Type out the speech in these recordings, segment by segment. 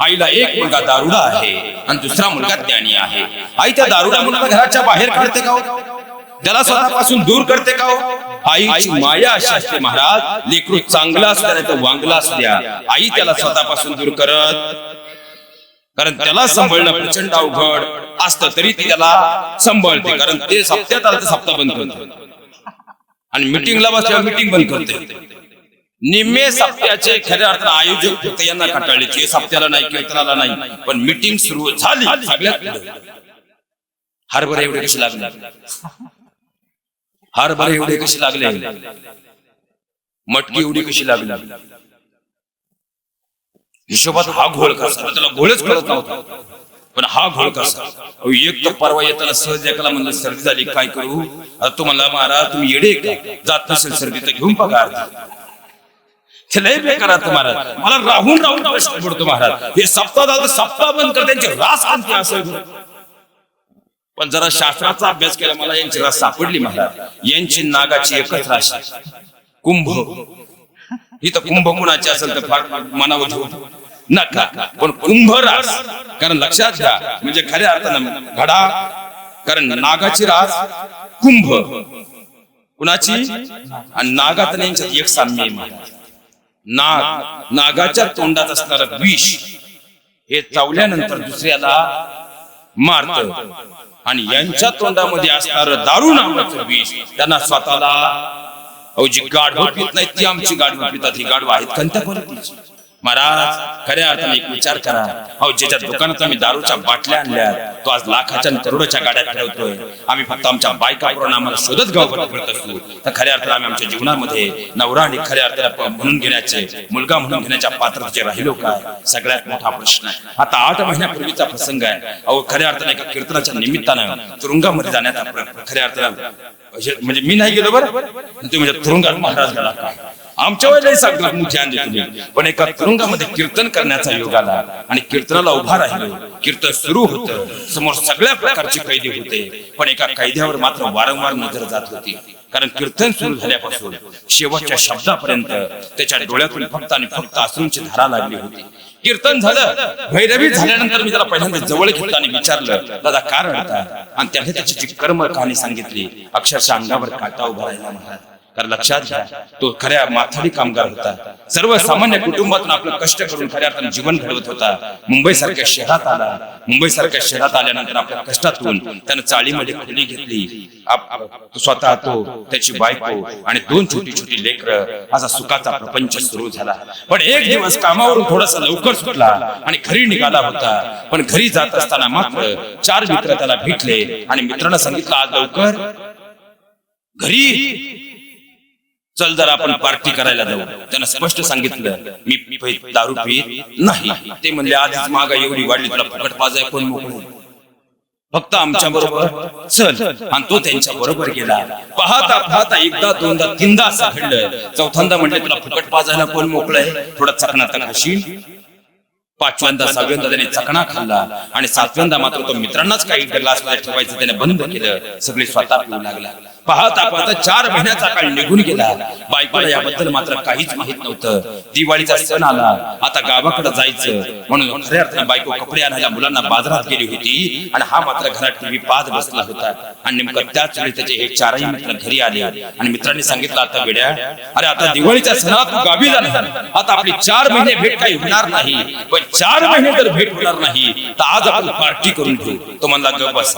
आईला एक मुलगा दारुडा आहे आणि दुसरा मुलगा ज्ञानी आहे. आई त्या दारुडा मुलाला घराच्या बाहेर काढते का हो? त्याला स्वतःपासून दूर करते का हो? आईची माया अशी असते महाराज, लेकरू चांगला असल्या नाही तर वांगला असल्या आई त्याला स्वतःपासून दूर करत, कारण त्याला सांभाळणं प्रचंड अवघड असतं तरी ती त्याला सांभाळते. कारण ते सप्त्यात आलं तर सप्ताह बंद करते आणि मिटिंगला बसल्यावर मिटिंग बंद करते. निम्मे सप्त्याचे खऱ्या अर्थानं आयोजक फक्त यांना कंटाळले, सप्त्याला नाही कीर्तनाला नाही, पण मिटिंग सुरू झाली सगळ्यात. हरभरे एवढे कसे लागले, हरभरे एवढे कसे लागले, मटकी एवढी कशी लागली, हिशोबात हा घोळ कसा, त्याला घोळच कळत नव्हता. पण हा घोळ कसा, एक तर परवा येताना सहज एकाला म्हणलं सर्दी झाली काय करू, आता तू म्हणला महाराज तुम्ही येडे का, जात नसेल सर्दी तर घेऊन पगार. लय बेकार महाराज, मला राहून राहून प्रश्न पडतो महाराज, हे सप्ताह झालं सप्ताह बंद कर, त्यांचे रास आणते असं. पण जरा शास्त्राचा अभ्यास केला मला यांची रास सापडली महाराज. यांची नागाची एकच राशी कुंभ. इथं कुंभ कुणाची असेल तर फार मनावर घेऊ नका, पण कुंभ रास, कारण लक्षात घ्या म्हणजे खऱ्या अर्थानं घडा, कारण नागाची रास कुंभ कुणाची आणि नागात यांच्यात एक साम्य महाराज. नाग, नागाच्या तोंडात असणार विष हे चावल्यानंतर दुसऱ्याला मारत, आणि यांच्या तोंडामध्ये असणार दारू नावाचं विष त्यांना स्वतःला जी गाढव पित नाही ती आमची गाढव पितात. ही गाढव आहेत कोणत्या क्वालिटीची महाराज? खऱ्या अर्थाने एक विचार करा, अहो ज्याच्या दुकानात आम्ही दारूच्या बाटल्या आणल्या तो आज लाखाच्या करोडोच्या गाड्या फिरवतोय. आम्ही फक्त आमच्या बायका करून आम्हाला शोधत गावभर फिरत असतो. तर खऱ्या अर्थाने आम्ही आमच्या जीवनामध्ये नवरा आणि खऱ्या अर्थाने म्हणून घेण्याचे, मुलगा म्हणून घेण्याच्या पात्रतेचे राहिलो काय, सगळ्यात मोठा प्रश्न आहे. आता 8 महिन्यापूर्वीचा प्रसंग आहे. अहो खऱ्या अर्थाने एका कीर्तनाच्या निमित्तानं तुरुंगामध्ये जाण्याचा खऱ्या अर्थाने, म्हणजे मी नाही गेलो बरं, तुम्ही म्हणजे तुरुंगात महाराज गेला काय, आमच्या वेळेला सगळं मोठी आणली तुम्ही, पण एका तुरुंगामध्ये कीर्तन करण्याचा योग आला आणि कीर्तनाला उभा राहिलो. कीर्तन सुरू होतं, समोर सगळ्या प्रकारचे कैदी होते, पण एका कैद्यावर मात्र वारंवार नजर जात होती. कारण कीर्तन सुरू झाल्यापासून शेवटच्या शब्दापर्यंत त्याच्या डोळ्यातून फक्त आणि फक्त अश्रूंची धारा लागली होती. कीर्तन झालं, भैरवी झाल्यानंतर मी त्याला पहिल्यांदा जवळ घेतलं आणि विचारलं, दादा का रडता? आणि त्याने त्याची जी कर्म कहाणी सांगितली, अक्षरशः अंगावर काटा उभा राहिला महाराज. कारण लक्षात घ्या तो खऱ्या माथाडी कामगार होता, सर्वसामान्य कुटुंबातून आपलं कष्ट करून खऱ्या अर्थाने जीवन घडवत होता. मुंबई सारख्या शहरात आला, मुंबई सारख्या शहरात आल्यानंतर आपल्या कष्टातून त्यानं चाळीमध्ये खोली घेतली. स्वतः तो, त्याची बायको आणि 2 छोटी छोटी लेकरं, असा सुखाचा प्रपंच सुरू झाला. पण एक दिवस कामावरून थोडासा लवकर सुटला आणि घरी निघाला होता. पण घरी जात असताना मात्र 4 मित्र त्याला भेटले आणि मित्रांना सांगितलं आज लवकर घरी चल जर आपण पार्टी करायला जाऊ. त्यानं स्पष्ट सांगितलं मी दारू पीत नाही. ते म्हणले आधीच महागाई एवढी वाढली, तुला फुकट पाजाय कोण मोकळे, फक्त आमच्या बरोबर चल. आणि तो त्यांच्या बरोबर गेला. पाहता पाहता एकदा दोनदा तीनदा असं घडलं. चौथ्यांदा म्हणले तुला फुकट पाजायला कोण मोकळय, थोडा चकना खाशील. 5व्यांदा 6व्यांदा त्याने चकना खाल्ला आणि 7व्यांदा मात्र तो मित्रांनाच काही ग्लास ठेवायचं त्याने बंद केलं. सगळे स्वतः पिऊ लागला. पाहता पाहता 4 महिन्याचा काळ निघून गेला. बायकोला याबद्दल मात्र काहीच माहित नव्हतं. दिवाळीचा सण आला, आता गावाकडे जायचं म्हणून खऱ्या अर्थाने बायको कपडे आणायला मुलांना बाजारात गेली होती आणि हा मात्र घरात टीव्ही पाहत बसला होता. आणि नेमकं त्याच वेळी त्याचे हे 4ही मित्र घरी आले आणि मित्रांनी सांगितलं आता वेड्या, अरे आता दिवाळीच्या सणात तू गावी जाणार, आता आपली 4 महिने भेट काही होणार नाही. पण 4 महिने जर भेट होणार नाही तर आज आपण पार्टी करून घेऊ. तो म्हणला गप बस,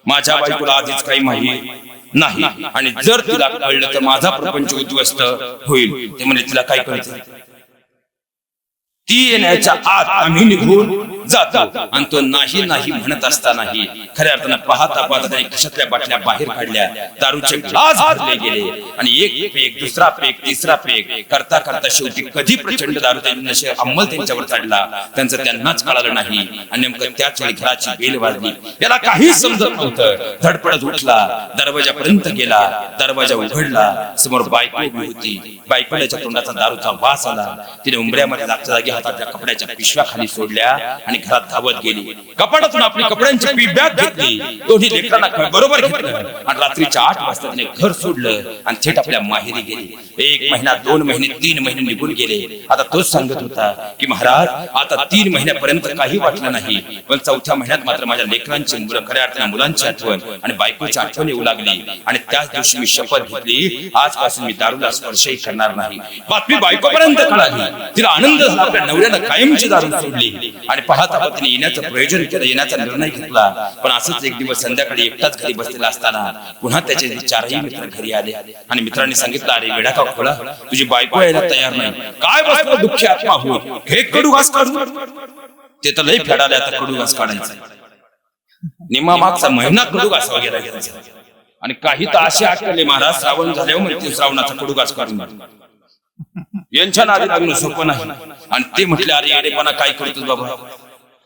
माझ्या बायकोला आधीच काही माहिती नाही आणि जर तिला कळलं तर माझा प्रपंच उद्ध्वस्त होईल. ते म्हणजे तिला काय करायचं, ती येण्याच्या आत आम्ही निघून जातो. आणि तो नाही नाही म्हणत असतानाही खऱ्या अर्थानं पाहता पाहता त्याने खिशातल्या बाटल्या बाहेर काढल्या, दारूचे ग्लास भरले गेले आणि एक पेक, दुसरा पेक, तिसरा पेक करता करता शेवटी कधी प्रचंड दारू नशे अंमल त्यांच्यावर चढला त्यांचं त्यांनाच कळालं नाही. आणि नेमकं त्याच वेळी घराची बेल वाजली. याला काहीच समजत नव्हतं. धडपडत उठला, दरवाजापर्यंत गेला, दरवाजा उघडला, समोर बायको उभी होती. बायकोच्या तोंडाचा दारूचा वास आला. तिने उंबऱ्यामध्ये जागच्या जागी हातातल्या कपड्याच्या पिशव्या खाली सोडल्या आणि आणि घरात धावत गेली. कपाटातून आपली कपड्यांची पी बॅग घेतली, दोन्ही लेकरांना बरोबर घेतलं आणि रात्रीच्या 8 वाजता तिने घर सोडलं आणि थेट आपल्या माहेरी गेली. 1 महिना, 2 महिने, 3 महिने निघून गेले. आता तोच सांगत होता की महाराज, आता 3 महिन्यापर्यंत काही वाटलं नाही, पण 4थ्या महिन्यात मात्र माझ्या लेकरांची, खऱ्या अर्थाने मुलांची आठवण आणि बायकोची आठवण येऊ लागली. आणि त्याच दिवशी मी शपथ घेतली, आजपासून मी दारूला स्पर्शही करणार नाही. बातमी बायकोपर्यंत कळाली. तिला आनंद झाला, आपल्या नवऱ्यानं कायमची दारू सोडली. आणि पाहता पत्नी येण्याचं प्रयोजन केलं, येण्याचा निर्णय घेतला. पण असंच एक दिवस संध्याकाळी एकटाच घरी बसलेला असताना पुन्हा त्याचे 4ही मित्र घरी आले आणि मित्रांनी सांगितलं, अरे वेडा का खोळा, तुझी बायको यायला तयार नाही, काय बसतो दुःखी आत्मा हो, हे कडू घास काढू. ते तर लई फेडाले, आता कडू घास काढायचा. निम्मा मागचा महिना कडू घास वगैरे घ्यायचा. आणि काही तर असे आठवले महाराज, श्रावण झाल्यावर म्हणते श्रावणाचा कडू घास काढून यांच्या नादी लागून सोपं नाही. आणि ते म्हटले, अरे येडेपणा काय करतोस बाबा,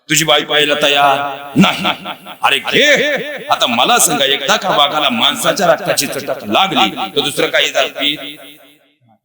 तुझी बायको यायला तयार नाही. अरे घे, आता मला सांगा, एकदा का वाघाला माणसाच्या रक्ताची चटक लागली तर दुसरं काही पीत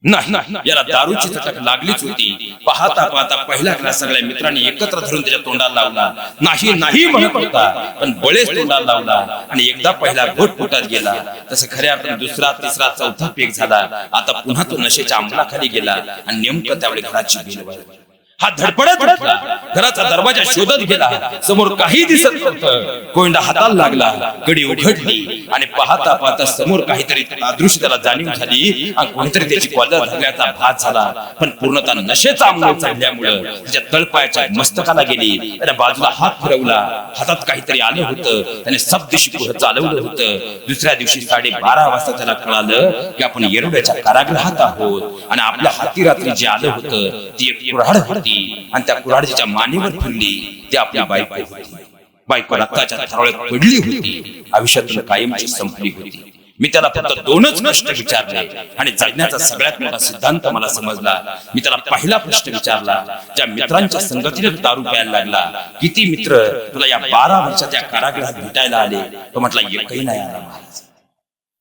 नाही. याला दारूची चटक लागलीच होती. पाहता पाहता पहिला ग्लास सगळ्या मित्रांनी एकत्र धरून त्याच्या तोंडाला लावला. नाही नाही म्हणत होता, पण बळेच तोंडाला लावला आणि एकदा पहिला घोट फुटत गेला. तसं खऱ्या अर्थाने दुसरा, तिसरा, 4था पेग झाला. आता पुन्हा तो नशेच्या अंमलाखाली गेला आणि नेमकं त्यावेळी घराची बेल वाजली. हा धडपडत उठला, घराचा दरवाजा शोधत गेला. समोर काही दिसत नव्हतं. कोंडा हाताला लागला, कडी उघडली आणि पाहता पाहता समोर काहीतरी अदृश्य त्याला जाणीव झाली आणि कोणीतरी त्याची कॉलर धरल्याचा भास झाला. पण पूर्णतः नशेचा अंमल चढल्यामुळं त्याच्या तळपायाच्या मस्तकाला गेली. त्याने बाजूला हात फिरवला, हातात काहीतरी आलं होतं. त्याने सब दिशी पुढे चालवलं होतं. दुसऱ्या दिवशी 12:30 वाजता त्याला कळालं की आपण येरवड्याच्या कारागृहात आहोत आणि आपल्या हाती रात्री जे आलं होतं ती एक कुऱ्हाड होती आणि त्या कुऱ्हाडीच्या मानेवर फिरली. ती आपल्या बायको होती. बायको रक्ताच्या थराळ्यात पडली होती, आयुष्यातून कायमची संपली होती. मी त्याला फक्त 2च प्रश्न विचारले आणि जगण्याचा सगळ्यात मोठा सिद्धांत मला समजला. मी त्याला पहिला प्रश्न विचारला, ज्या मित्रांच्या संगतीने दारू प्यायला लागला, किती मित्र तुला या 12 वर्षात या कारागृहात भेटायला आले? तो म्हटला, एकही नाही आला महाराज.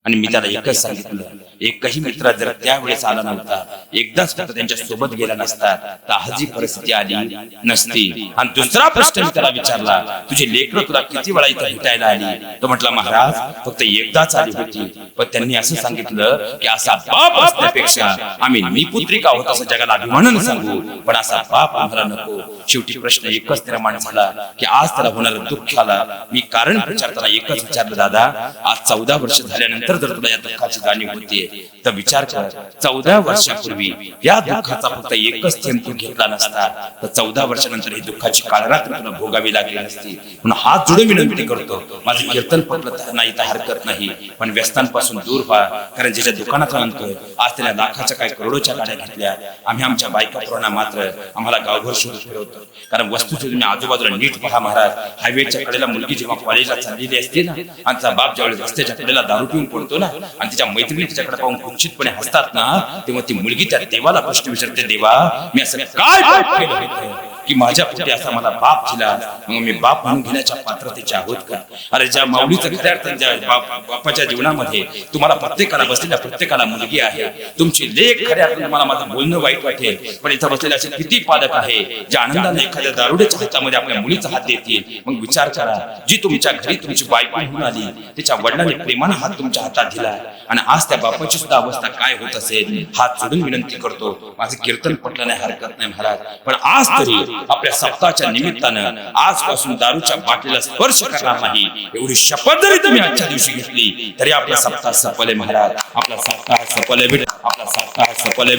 आणि मी त्याला एकच सांगितलं, एकही मित्र जर त्यावेळेस आला नव्हता, एकदाच फक्त त्यांच्या सोबत गेला नसता तर आज ही परिस्थिती आली नसती. आणि दुसरा प्रश्न मी त्याला विचारला, तुझी लेकरं तुला किती वेळा इथं भेटायला आली? तो म्हटला, महाराज फक्त एकदाच आली होती, पण त्यांनी असं सांगितलं की असा बाप असण्यापेक्षा आम्ही निपुत्रिका होत असं जगाला अभिमानानं सांगू, पण असा बाप आम्हाला नको. शेवटी प्रश्न एकच निर्माण झाला की आज त्याला होणारं दुःखाला मी कारण विचारताना एकच विचारलं, दादा आज 14 वर्ष झाल्यानंतर जर तुला या दुःखाची जाणीव होतीये तर विचार कर, 14 वर्षापूर्वी या दुःखाचा फक्त एकच थेंब तू घेतला नसता तर 14 वर्षानंतर ही दुःखाची काळरात्र तुला भोगावी लागली नसती. म्हणून हात जोडून विनंती करतो, माझे कीर्तन पटलं नाही तर हरकत नाही, पण व्यसनांपासून दूर व्हा. कारण ज्याच्या दुकानात आणतोय आज त्याला लाखाच्या काय करोडोच्या गाड्या घेतल्या. आम्ही आमच्या बायका पुराणा मात्र आम्हाला गावभर शोधत फिरवतो. कारण वस्तू तुम्ही आजूबाजूला नीट पहा महाराज. हायवेच्या कडेला मुलगी जेव्हा कॉलेजला चाललेली असते ना, आमचा बाप ज्यावेळेस रस्त्याच्या कडेला दारू पिऊन पडतो ना आणि तिच्या मैत्रिणी तिच्याकडे पाहून कुंचितपणे हसतात ना, तेव्हा ती मुलगी त्या देवाला प्रश्न विचारते, देवा मी असं काय पाप केलं होतं की माझ्या पोटी असा मला बाप दिला, मग मी बाप म्हणून घेण्याच्या पात्रतेचे आहोत का? अरे ज्या माऊलीचं खऱ्या अर्थाने बापाच्या जीवनामध्ये तुम्हाला प्रत्येकाला बसलेल्या प्रत्येकाला मुलगी आहे. तुमची लेख खऱ्या अर्थाने मला माझं बोलणं वाईट वाटेल, पण इथं बसलेले असे किती पालक आहे ज्या आनंदाने एखाद्या दारुड्याच्या हातामध्ये आपल्या मुलीचा हात देतील. मग विचार करा, जी तुमच्या घरी तुमची बायको होऊन आली, तिच्या वडिलांनी प्रेमाने हात तुमच्या हातात दिला आणि आज त्या बापाची सुद्धा अवस्था काय होत असेल. हात जोडून विनंती करतो, माझे कीर्तन पटलं नाही हरकत नाही महाराज, पण आज तरी आपल्या सप्ताहाच्या निमित्तानं आजपासून दारूच्या बाटलीला स्पर्श करणार नाही एवढी शपथ जरी तुम्ही आजच्या दिवशी घेतली तरी आपला सप्ताह सफल आहे महाराज. आपला सप्ताह सफल आहे, आपला सप्ताह सफल आहे.